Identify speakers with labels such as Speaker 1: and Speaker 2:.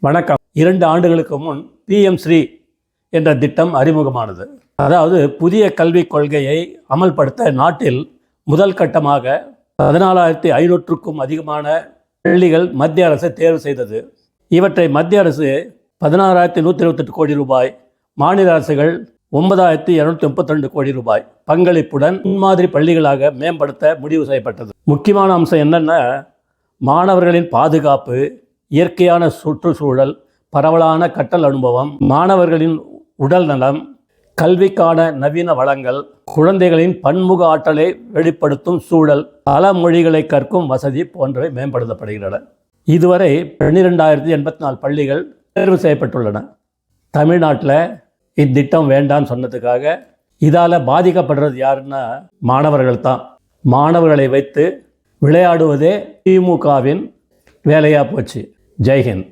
Speaker 1: வணக்கம். 2 ஆண்டுகளுக்கு முன் PM ஸ்ரீ என்ற திட்டம் அறிமுகமானது. அதாவது புதிய கல்விக் கொள்கையை அமல்படுத்த நாட்டில் முதல் கட்டமாக 14,500க்கும் அதிகமான பள்ளிகள் மத்திய அரசு தேர்வு செய்தது. இவற்றை மத்திய அரசு 16,128 கோடி ரூபாய், மாநில அரசுகள் 9,232 கோடி ரூபாய் பங்களிப்புடன் முன்மாதிரி பள்ளிகளாக மேம்படுத்த முடிவு செய்யப்பட்டது. முக்கியமான அம்சம் என்னென்னா, மாணவர்களின் பாதுகாப்பு, இயற்கையான சுற்றுச்சூழல், பரவலான கற்றல் அனுபவம், மாணவர்களின் உடல் நலம், கல்விக்கான நவீன வளங்கள், குழந்தைகளின் பன்முக ஆற்றலை வெளிப்படுத்தும் சூழல், பல மொழிகளை கற்கும் வசதி போன்றவை மேம்படுத்தப்படுகின்றன. இதுவரை 12,084 பள்ளிகள் தேர்வு செய்யப்பட்டுள்ளன. தமிழ்நாட்டில் இத்திட்டம் வேண்டான்னு சொன்னதுக்காக இதால் பாதிக்கப்படுறது யாருன்னா மாணவர்கள் தான். மாணவர்களை வைத்து விளையாடுவதே திமுகவின் வேலையாக போச்சு. ஜெய்ஹிந்த்.